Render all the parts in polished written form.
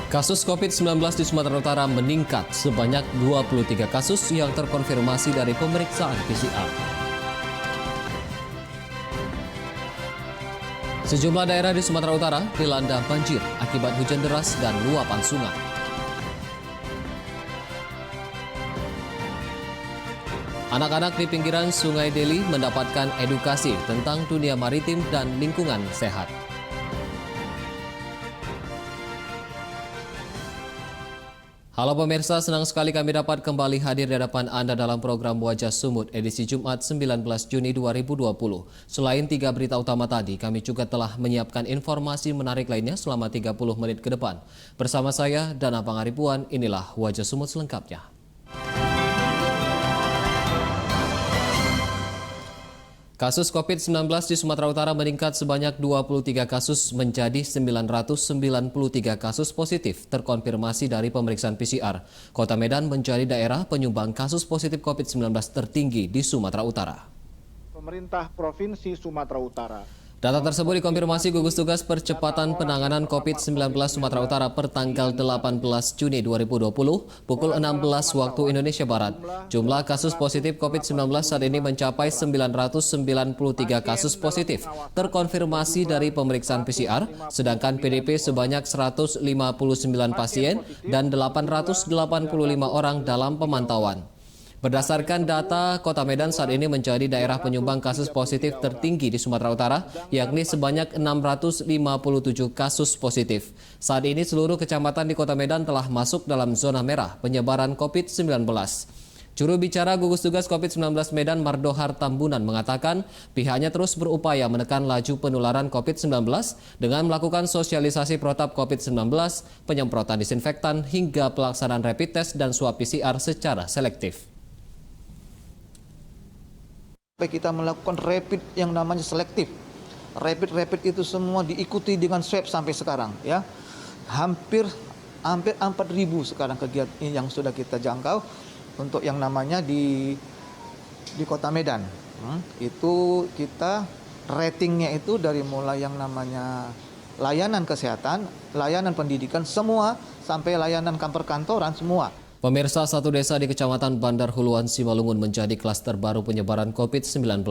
Kasus COVID-19 di Sumatera Utara meningkat sebanyak 23 kasus yang terkonfirmasi dari pemeriksaan PCR. Sejumlah daerah di Sumatera Utara dilanda banjir akibat hujan deras dan luapan sungai. Anak-anak di pinggiran Sungai Deli mendapatkan edukasi tentang dunia maritim dan lingkungan sehat. Halo pemirsa, senang sekali kami dapat kembali hadir di hadapan Anda dalam program Wajah Sumut edisi Jumat 19 Juni 2020. Selain 3 berita utama tadi, kami juga telah menyiapkan informasi menarik lainnya selama 30 menit ke depan. Bersama saya, Dana Pangaribuan, inilah Wajah Sumut selengkapnya. Kasus COVID-19 di Sumatera Utara meningkat sebanyak 23 kasus menjadi 993 kasus positif terkonfirmasi dari pemeriksaan PCR. Kota Medan menjadi daerah penyumbang kasus positif COVID-19 tertinggi di Sumatera Utara. Pemerintah Provinsi Sumatera Utara. Data tersebut dikonfirmasi gugus tugas percepatan penanganan COVID-19 Sumatera Utara per tanggal 18 Juni 2020 pukul 16 waktu Indonesia Barat. Jumlah kasus positif COVID-19 saat ini mencapai 993 kasus positif terkonfirmasi dari pemeriksaan PCR, sedangkan PDP sebanyak 159 pasien dan 885 orang dalam pemantauan. Berdasarkan data, Kota Medan saat ini menjadi daerah penyumbang kasus positif tertinggi di Sumatera Utara, yakni sebanyak 657 kasus positif. Saat ini seluruh kecamatan di Kota Medan telah masuk dalam zona merah penyebaran COVID-19. Juru bicara gugus tugas COVID-19 Medan Mardohar Tambunan mengatakan pihaknya terus berupaya menekan laju penularan COVID-19 dengan melakukan sosialisasi protap COVID-19, penyemprotan disinfektan, hingga pelaksanaan rapid test dan swab PCR secara selektif. Kita melakukan rapid yang namanya selektif. Rapid itu semua diikuti dengan swab sampai sekarang, ya. Hampir 4.000 sekarang kegiatan yang sudah kita jangkau untuk yang namanya di Kota Medan. Itu kita ratingnya itu dari mulai yang namanya layanan kesehatan, layanan pendidikan semua sampai layanan perkantoran semua. Pemirsa, satu desa di Kecamatan Bandar Huluan, Simalungun menjadi klaster baru penyebaran COVID-19.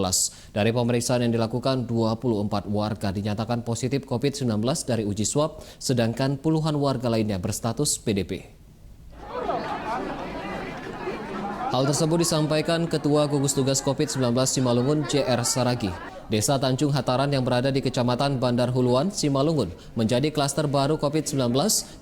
Dari pemeriksaan yang dilakukan, 24 warga dinyatakan positif COVID-19 dari uji swab, sedangkan puluhan warga lainnya berstatus PDP. Hal tersebut disampaikan Ketua Gugus Tugas COVID-19 Simalungun JR Saragi. Desa Tanjung Hataran yang berada di Kecamatan Bandar Huluan, Simalungun menjadi klaster baru COVID-19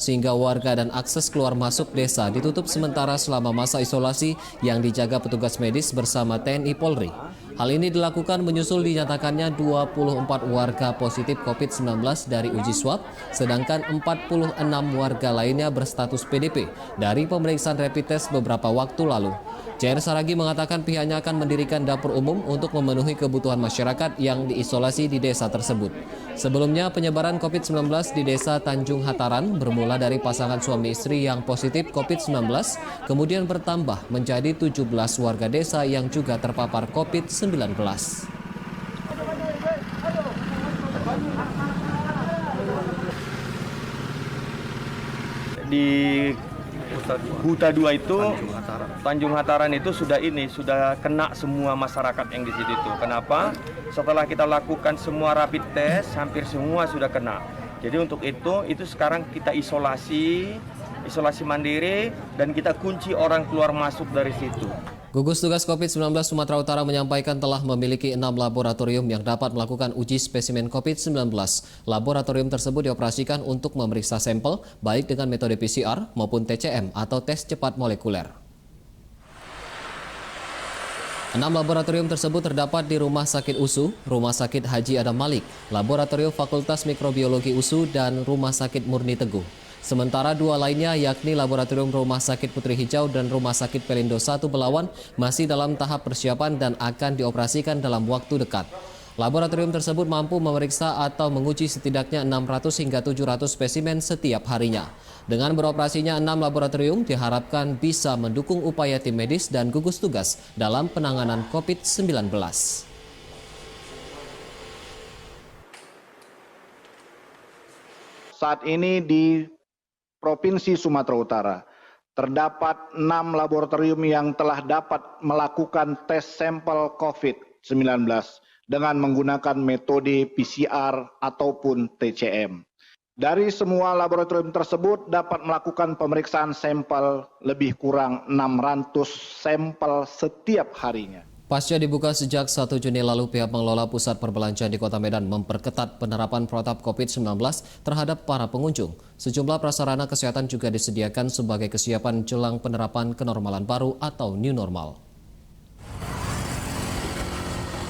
sehingga warga dan akses keluar masuk desa ditutup sementara selama masa isolasi yang dijaga petugas medis bersama TNI Polri. Hal ini dilakukan menyusul dinyatakannya 24 warga positif COVID-19 dari uji swab, sedangkan 46 warga lainnya berstatus PDP dari pemeriksaan rapid test beberapa waktu lalu. JR Saragi mengatakan pihaknya akan mendirikan dapur umum untuk memenuhi kebutuhan masyarakat yang diisolasi di desa tersebut. Sebelumnya, penyebaran COVID-19 di desa Tanjung Hataran bermula dari pasangan suami istri yang positif COVID-19, kemudian bertambah menjadi 17 warga desa yang juga terpapar COVID-19. Di Huta 2 itu Tanjung Hataran itu sudah kena semua masyarakat yang di situ itu. Kenapa? Setelah kita lakukan semua rapid test, hampir semua sudah kena. Jadi untuk itu sekarang kita isolasi mandiri dan kita kunci orang keluar masuk dari situ. Gugus Tugas COVID-19 Sumatera Utara menyampaikan telah memiliki 6 laboratorium yang dapat melakukan uji spesimen COVID-19. Laboratorium tersebut dioperasikan untuk memeriksa sampel baik dengan metode PCR maupun TCM atau tes cepat molekuler. 6 laboratorium tersebut terdapat di Rumah Sakit USU, Rumah Sakit Haji Adam Malik, Laboratorium Fakultas Mikrobiologi USU, dan Rumah Sakit Murni Teguh. Sementara 2 lainnya yakni Laboratorium Rumah Sakit Putri Hijau dan Rumah Sakit Pelindo 1 Belawan masih dalam tahap persiapan dan akan dioperasikan dalam waktu dekat. Laboratorium tersebut mampu memeriksa atau menguji setidaknya 600 hingga 700 spesimen setiap harinya. Dengan beroperasinya 6 laboratorium diharapkan bisa mendukung upaya tim medis dan gugus tugas dalam penanganan COVID-19. Saat ini di Provinsi Sumatera Utara, terdapat 6 laboratorium yang telah dapat melakukan tes sampel COVID-19 dengan menggunakan metode PCR ataupun TCM. Dari semua laboratorium tersebut dapat melakukan pemeriksaan sampel lebih kurang 600 sampel setiap harinya. Pasca dibuka sejak 1 Juni lalu, pihak pengelola pusat perbelanjaan di Kota Medan memperketat penerapan protap COVID-19 terhadap para pengunjung. Sejumlah prasarana kesehatan juga disediakan sebagai kesiapan jelang penerapan kenormalan baru atau new normal.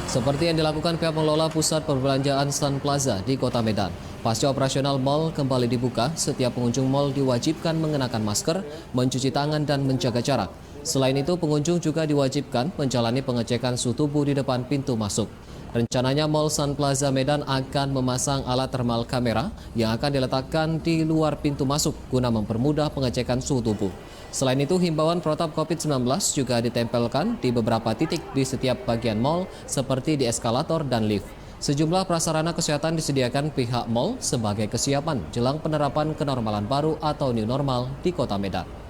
Seperti yang dilakukan pihak pengelola pusat perbelanjaan Sun Plaza di Kota Medan. Pasca operasional mal kembali dibuka, setiap pengunjung mal diwajibkan mengenakan masker, mencuci tangan dan menjaga jarak. Selain itu, pengunjung juga diwajibkan menjalani pengecekan suhu tubuh di depan pintu masuk. Rencananya Mall Sun Plaza Medan akan memasang alat thermal kamera yang akan diletakkan di luar pintu masuk guna mempermudah pengecekan suhu tubuh. Selain itu, himbauan protap COVID-19 juga ditempelkan di beberapa titik di setiap bagian mall seperti di eskalator dan lift. Sejumlah prasarana kesehatan disediakan pihak mall sebagai kesiapan jelang penerapan kenormalan baru atau new normal di Kota Medan.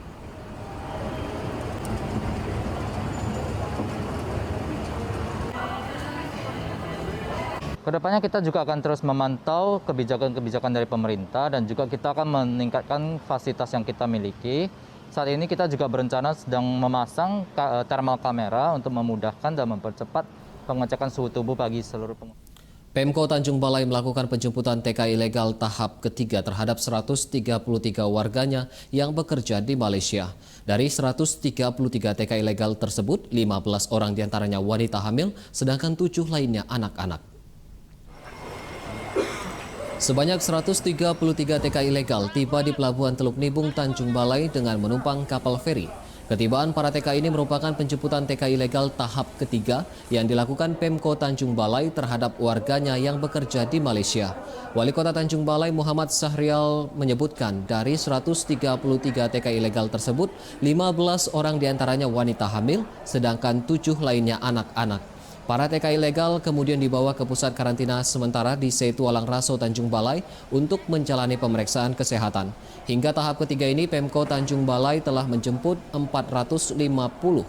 Kedepannya kita juga akan terus memantau kebijakan-kebijakan dari pemerintah dan juga kita akan meningkatkan fasilitas yang kita miliki. Saat ini kita juga berencana sedang memasang thermal kamera untuk memudahkan dan mempercepat pengecekan suhu tubuh bagi seluruh pengunjung. Pemko Tanjung Balai melakukan penjemputan TK ilegal tahap ketiga terhadap 133 warganya yang bekerja di Malaysia. Dari 133 TK ilegal tersebut, 15 orang diantaranya wanita hamil, sedangkan 7 lainnya anak-anak. Sebanyak 133 TK ilegal tiba di Pelabuhan Teluk Nibung, Tanjung Balai dengan menumpang kapal feri. Ketibaan para TK ini merupakan penjemputan TK ilegal tahap ketiga yang dilakukan Pemko Tanjung Balai terhadap warganya yang bekerja di Malaysia. Wali Kota Tanjung Balai Muhammad Sahrial menyebutkan dari 133 TK ilegal tersebut, 15 orang diantaranya wanita hamil, sedangkan 7 lainnya anak-anak. Para TK ilegal kemudian dibawa ke pusat karantina sementara di Setu Alang Raso Tanjung Balai untuk menjalani pemeriksaan kesehatan. Hingga tahap ketiga ini, Pemko Tanjung Balai telah menjemput 450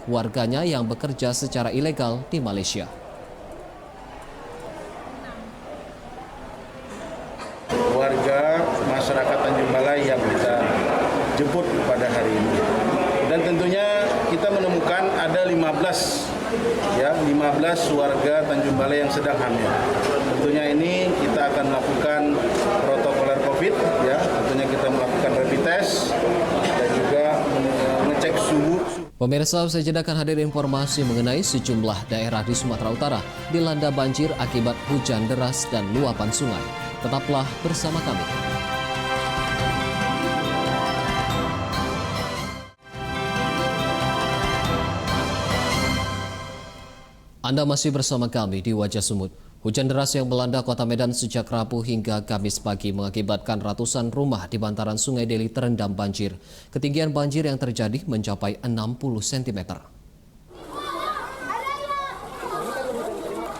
warganya yang bekerja secara ilegal di Malaysia. Warga masyarakat Tanjung Balai yang kita jemput pada hari ini. Dan tentunya kita menemukan ada 15 warga Tanjung Balai yang sedang hamil. Tentunya ini kita akan melakukan protokoler COVID, ya. Tentunya kita melakukan rapid test dan juga mengecek suhu. Pemirsa, usai jeda akan hadir informasi mengenai sejumlah daerah di Sumatera Utara dilanda banjir akibat hujan deras dan luapan sungai. Tetaplah bersama kami. Anda masih bersama kami di Wajah Sumut. Hujan deras yang melanda Kota Medan sejak Rabu hingga Kamis pagi mengakibatkan ratusan rumah di bantaran Sungai Deli terendam banjir. Ketinggian banjir yang terjadi mencapai 60 cm.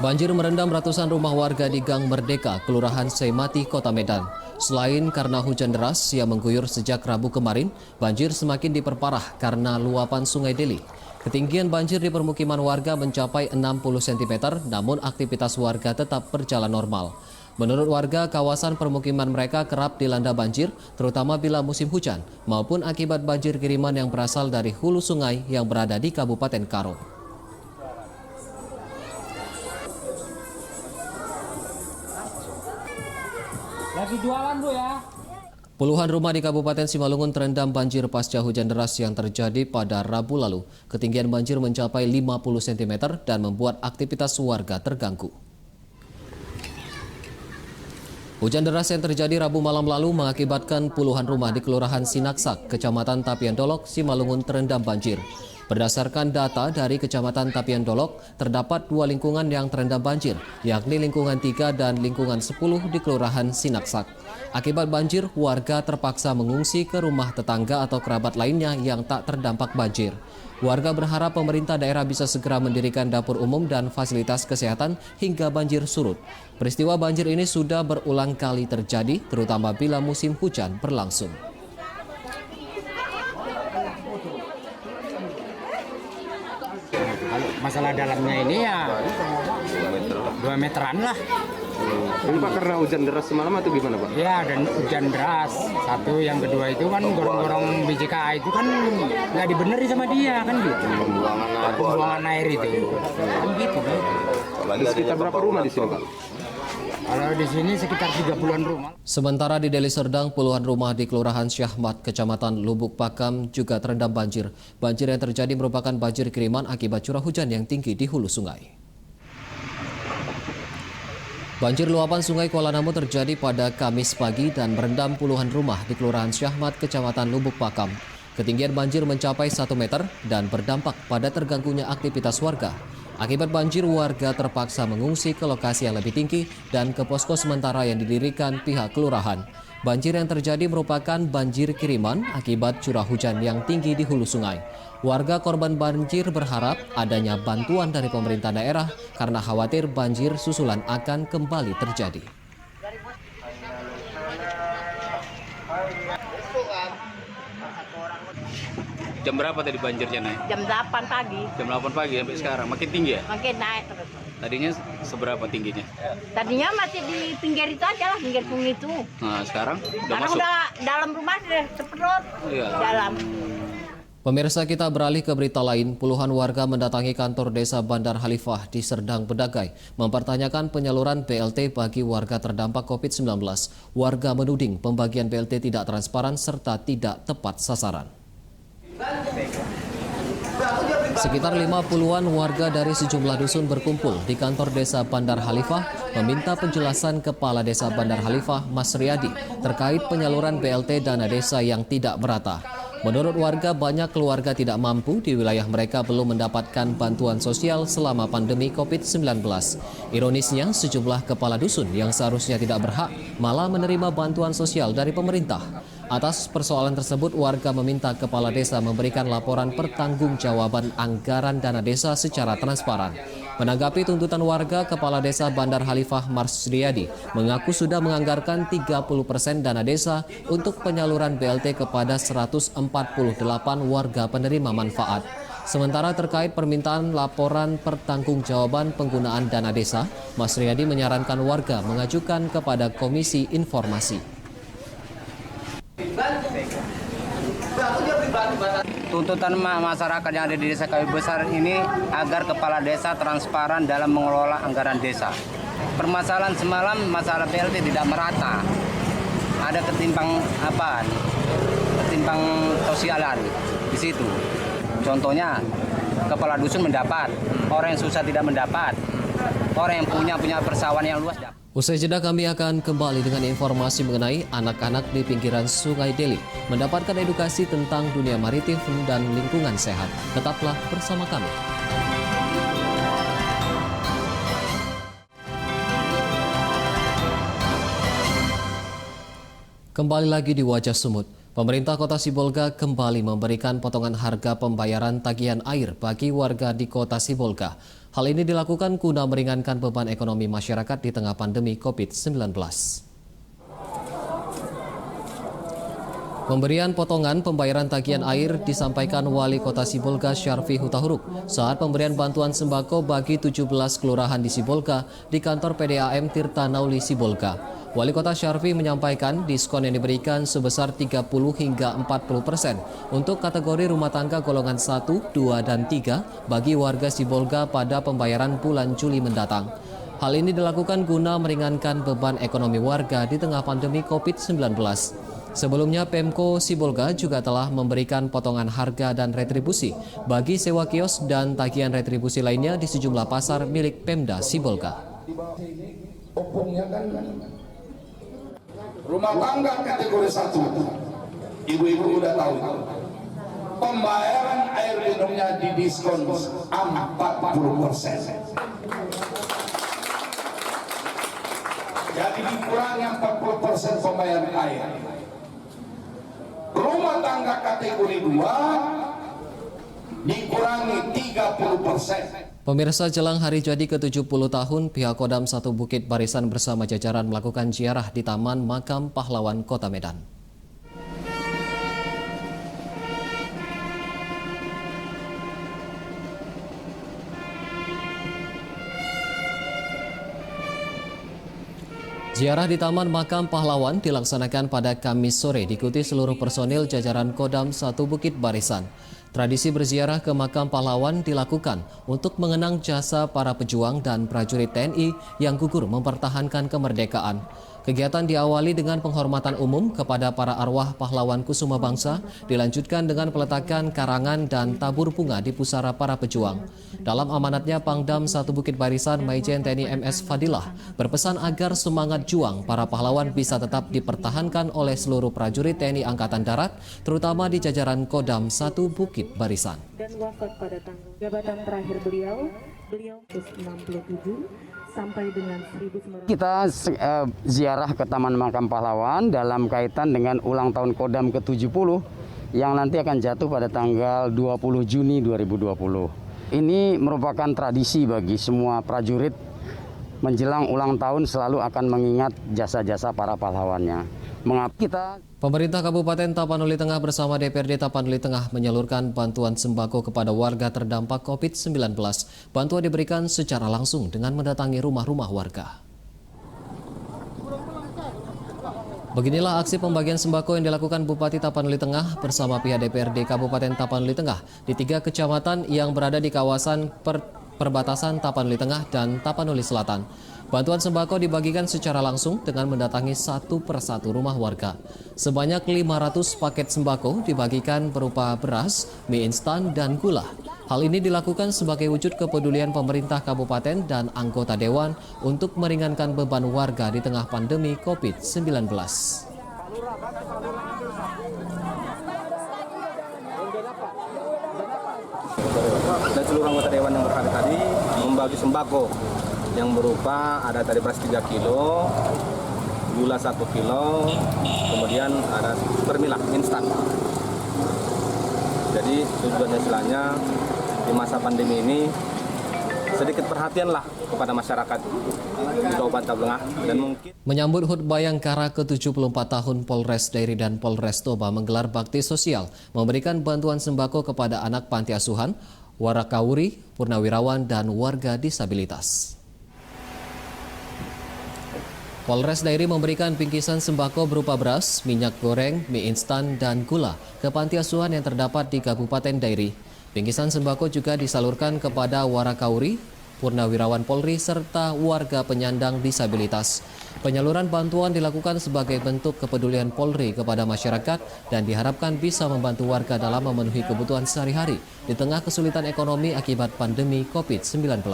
Banjir merendam ratusan rumah warga di Gang Merdeka, Kelurahan Seimati, Kota Medan. Selain karena hujan deras yang mengguyur sejak Rabu kemarin, banjir semakin diperparah karena luapan Sungai Deli. Ketinggian banjir di permukiman warga mencapai 60 cm, namun aktivitas warga tetap berjalan normal. Menurut warga, kawasan permukiman mereka kerap dilanda banjir, terutama bila musim hujan, maupun akibat banjir kiriman yang berasal dari hulu sungai yang berada di Kabupaten Karo. Lagi jualan Bu ya. Puluhan rumah di Kabupaten Simalungun terendam banjir pasca hujan deras yang terjadi pada Rabu lalu. Ketinggian banjir mencapai 50 cm dan membuat aktivitas warga terganggu. Hujan deras yang terjadi Rabu malam lalu mengakibatkan puluhan rumah di Kelurahan Sinaksak, Kecamatan Tapian Dolok, Simalungun terendam banjir. Berdasarkan data dari Kecamatan Tapian Dolok, terdapat 2 lingkungan yang terendam banjir, yakni lingkungan 3 dan lingkungan 10 di Kelurahan Sinaksak. Akibat banjir, warga terpaksa mengungsi ke rumah tetangga atau kerabat lainnya yang tak terdampak banjir. Warga berharap pemerintah daerah bisa segera mendirikan dapur umum dan fasilitas kesehatan hingga banjir surut. Peristiwa banjir ini sudah berulang kali terjadi, terutama bila musim hujan berlangsung. Kalau masalah dalamnya ini ya 2 meteran lah. Ini Pak karena hujan deras semalam atau gimana Pak? Ya, dan hujan deras. Satu, yang kedua itu kan gorong-gorong BJKA itu kan nggak dibeneri sama dia kan gitu. Pembuangan air itu. Kan gitu. Ada sekitar berapa rumah di sini Pak? Kalau di sini sekitar 30-an rumah. Sementara di Deli Serdang, puluhan rumah di Kelurahan Syahmat, Kecamatan Lubuk Pakam juga terendam banjir. Banjir yang terjadi merupakan banjir kiriman akibat curah hujan yang tinggi di hulu sungai. Banjir luapan Sungai Kuala Namu terjadi pada Kamis pagi dan merendam puluhan rumah di Kelurahan Syahmat, Kecamatan Lubuk Pakam. Ketinggian banjir mencapai 1 meter dan berdampak pada terganggunya aktivitas warga. Akibat banjir, warga terpaksa mengungsi ke lokasi yang lebih tinggi dan ke posko sementara yang didirikan pihak kelurahan. Banjir yang terjadi merupakan banjir kiriman akibat curah hujan yang tinggi di hulu sungai. Warga korban banjir berharap adanya bantuan dari pemerintah daerah karena khawatir banjir susulan akan kembali terjadi. Jam berapa tadi banjirnya naik? Jam 8 pagi. Jam 8 pagi sampai sekarang. Makin tinggi ya? Makin naik terus. Tadinya seberapa tingginya? Tadinya masih di pinggir itu aja lah, pinggir sungai itu. Nah sekarang udah Sekarang masuk? udah dalam rumah sudah seperot. Iya. Dalam. Pemirsa, kita beralih ke berita lain. Puluhan warga mendatangi kantor desa Bandar Khalifah di Serdang Bedagai mempertanyakan penyaluran BLT bagi warga terdampak COVID-19. Warga menuding pembagian BLT tidak transparan serta tidak tepat sasaran. Sekitar 50-an warga dari sejumlah dusun berkumpul di kantor desa Bandar Khalifah meminta penjelasan Kepala Desa Bandar Khalifah, Mas Riyadi, terkait penyaluran BLT dana desa yang tidak merata. Menurut warga, banyak keluarga tidak mampu di wilayah mereka belum mendapatkan bantuan sosial selama pandemi COVID-19. Ironisnya, sejumlah kepala dusun yang seharusnya tidak berhak malah menerima bantuan sosial dari pemerintah. Atas persoalan tersebut, warga meminta kepala desa memberikan laporan pertanggungjawaban anggaran dana desa secara transparan. Menanggapi tuntutan warga, Kepala Desa Bandar Khalifah Mas Riyadi mengaku sudah menganggarkan 30% dana desa untuk penyaluran BLT kepada 148 warga penerima manfaat. Sementara terkait permintaan laporan pertanggungjawaban penggunaan dana desa, Mas Riyadi menyarankan warga mengajukan kepada Komisi Informasi. Tuntutan masyarakat yang ada di Desa Kayu Besar ini agar kepala desa transparan dalam mengelola anggaran desa. Permasalahan semalam masalah BLT tidak merata. Ada ketimpang sosialan di situ. Contohnya kepala dusun mendapat, orang yang susah tidak mendapat, orang yang punya persawahan yang luas dapat. Usai jeda kami akan kembali dengan informasi mengenai anak-anak di pinggiran Sungai Deli mendapatkan edukasi tentang dunia maritim dan lingkungan sehat. Tetaplah bersama kami. Kembali lagi di Wajah Sumut. Pemerintah Kota Sibolga kembali memberikan potongan harga pembayaran tagihan air bagi warga di Kota Sibolga. Hal ini dilakukan guna meringankan beban ekonomi masyarakat di tengah pandemi COVID-19. Pemberian potongan pembayaran tagihan air disampaikan Wali Kota Sibolga Syarfi Hutahuruk saat pemberian bantuan sembako bagi 17 kelurahan di Sibolga di kantor PDAM Tirta Nauli Sibolga. Wali Kota Syarfi menyampaikan diskon yang diberikan sebesar 30 hingga 40% untuk kategori rumah tangga golongan 1, 2, dan 3 bagi warga Sibolga pada pembayaran bulan Juli mendatang. Hal ini dilakukan guna meringankan beban ekonomi warga di tengah pandemi COVID-19. Sebelumnya, Pemko Sibolga juga telah memberikan potongan harga dan retribusi bagi sewa kios dan tagihan retribusi lainnya di sejumlah pasar milik Pemda Sibolga. Rumah tangga kategori 1, ibu-ibu udah tahu, pembayaran air minumnya didiskon 40%. Jadi dikurangi 40% pembayaran air. Rumah tangga kategori 2 dikurangi 30%. Pemirsa, jelang hari jadi ke-70 tahun, pihak Kodam 1 Bukit Barisan bersama jajaran melakukan ziarah di Taman Makam Pahlawan Kota Medan. Ziarah di Taman Makam Pahlawan dilaksanakan pada Kamis sore diikuti seluruh personil jajaran Kodam 1 Bukit Barisan. Tradisi berziarah ke Makam Pahlawan dilakukan untuk mengenang jasa para pejuang dan prajurit TNI yang gugur mempertahankan kemerdekaan. Kegiatan diawali dengan penghormatan umum kepada para arwah pahlawan kusuma bangsa, dilanjutkan dengan peletakan karangan dan tabur bunga di pusara para pejuang. Dalam amanatnya, Pangdam 1 Bukit Barisan Maijen TNI MS Fadilah berpesan agar semangat juang para pahlawan bisa tetap dipertahankan oleh seluruh prajurit TNI Angkatan Darat, terutama di jajaran Kodam 1 Bukit Barisan. Dan wafat pada tanggal jabatan terakhir beliau 67 sampai dengan 1900. Kita ziarah ke Taman Makam Pahlawan dalam kaitan dengan ulang tahun Kodam ke-70 yang nanti akan jatuh pada tanggal 20 Juni 2020. Ini merupakan tradisi bagi semua prajurit menjelang ulang tahun selalu akan mengingat jasa-jasa para pahlawannya. Pemerintah Kabupaten Tapanuli Tengah bersama DPRD Tapanuli Tengah menyalurkan bantuan sembako kepada warga terdampak COVID-19. Bantuan diberikan secara langsung dengan mendatangi rumah-rumah warga. Beginilah aksi pembagian sembako yang dilakukan Bupati Tapanuli Tengah bersama pihak DPRD Kabupaten Tapanuli Tengah di 3 kecamatan yang berada di kawasan perbatasan Tapanuli Tengah dan Tapanuli Selatan. Bantuan sembako dibagikan secara langsung dengan mendatangi satu persatu rumah warga. Sebanyak 500 paket sembako dibagikan berupa beras, mie instan, dan gula. Hal ini dilakukan sebagai wujud kepedulian pemerintah kabupaten dan anggota dewan untuk meringankan beban warga di tengah pandemi COVID-19. Dan seluruh anggota dewan yang berhadir tadi membagi sembako yang berupa ada tadi beras 3 kilo, gula 1 kilo, kemudian ada permilah instan. Jadi tujuannya istilahnya di masa pandemi ini sedikit perhatianlah kepada masyarakat di Kabupaten Tengah dan mungkin. Menyambut HUT Bayangkara ke-74 tahun, Polres Dairi dan Polres Toba menggelar bakti sosial, memberikan bantuan sembako kepada anak panti asuhan, warakawuri, purnawirawan, dan warga disabilitas. Polres Dairi memberikan bingkisan sembako berupa beras, minyak goreng, mie instan, dan gula ke panti asuhan yang terdapat di Kabupaten Dairi. Bingkisan sembako juga disalurkan kepada warakawuri, purnawirawan Polri, serta warga penyandang disabilitas. Penyaluran bantuan dilakukan sebagai bentuk kepedulian Polri kepada masyarakat dan diharapkan bisa membantu warga dalam memenuhi kebutuhan sehari-hari di tengah kesulitan ekonomi akibat pandemi COVID-19.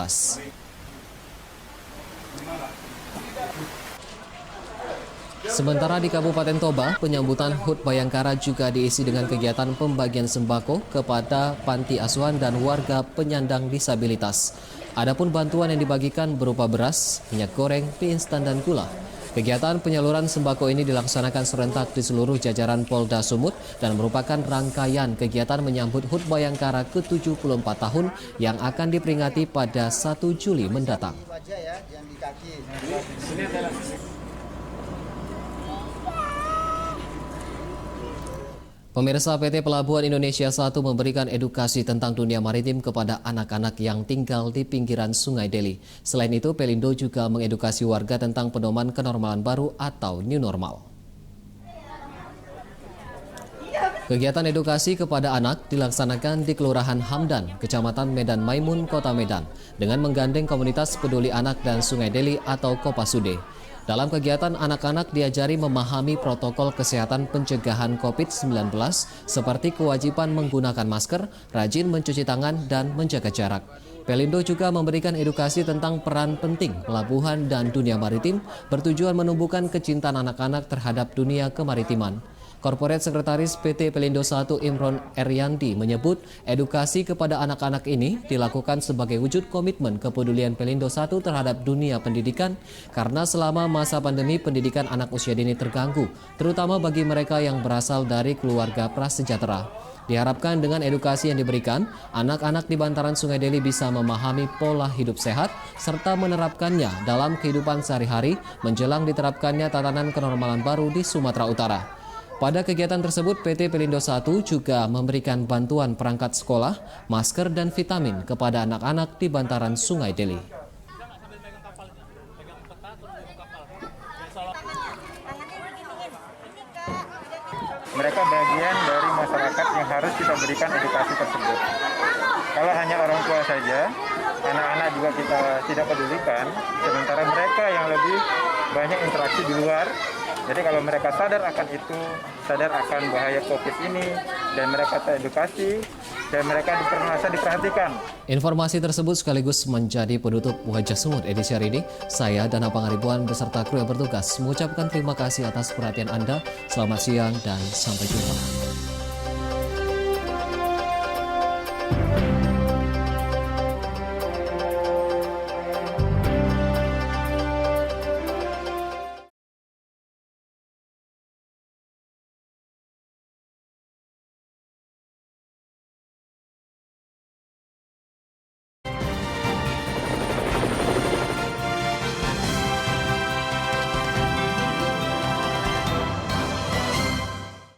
Sementara di Kabupaten Toba, penyambutan HUT Bayangkara juga diisi dengan kegiatan pembagian sembako kepada panti asuhan dan warga penyandang disabilitas. Adapun bantuan yang dibagikan berupa beras, minyak goreng, mie instan, dan gula. Kegiatan penyaluran sembako ini dilaksanakan serentak di seluruh jajaran Polda Sumut dan merupakan rangkaian kegiatan menyambut HUT Bayangkara ke-74 tahun yang akan diperingati pada 1 Juli mendatang. Pemirsa, PT Pelabuhan Indonesia 1 memberikan edukasi tentang dunia maritim kepada anak-anak yang tinggal di pinggiran Sungai Deli. Selain itu, Pelindo juga mengedukasi warga tentang pedoman kenormalan baru atau new normal. Kegiatan edukasi kepada anak dilaksanakan di Kelurahan Hamdan, Kecamatan Medan Maimun, Kota Medan, dengan menggandeng komunitas peduli anak dan Sungai Deli atau Kopasude. Dalam kegiatan, anak-anak diajari memahami protokol kesehatan pencegahan COVID-19 seperti kewajiban menggunakan masker, rajin mencuci tangan, dan menjaga jarak. Pelindo juga memberikan edukasi tentang peran penting pelabuhan dan dunia maritim bertujuan menumbuhkan kecintaan anak-anak terhadap dunia kemaritiman. Korporat Sekretaris PT Pelindo 1 Imron Eryandi menyebut edukasi kepada anak-anak ini dilakukan sebagai wujud komitmen kepedulian Pelindo 1 terhadap dunia pendidikan karena selama masa pandemi pendidikan anak usia dini terganggu, terutama bagi mereka yang berasal dari keluarga prasejahtera. Diharapkan dengan edukasi yang diberikan, anak-anak di bantaran Sungai Deli bisa memahami pola hidup sehat serta menerapkannya dalam kehidupan sehari-hari menjelang diterapkannya tatanan kenormalan baru di Sumatera Utara. Pada kegiatan tersebut, PT Pelindo 1 juga memberikan bantuan perangkat sekolah, masker, dan vitamin kepada anak-anak di bantaran Sungai Deli. harus kita berikan edukasi tersebut. Kalau hanya orang tua saja, anak-anak juga kita tidak pedulikan, sementara mereka yang lebih banyak interaksi di luar. Jadi kalau mereka sadar akan itu, sadar akan bahaya COVID ini, dan mereka teredukasi, dan mereka merasa diperhatikan. Informasi tersebut sekaligus menjadi penutup Wajah Sumut edisi hari ini. Saya Dana Pangaribuan beserta kru yang bertugas mengucapkan terima kasih atas perhatian Anda. Selamat siang dan sampai jumpa.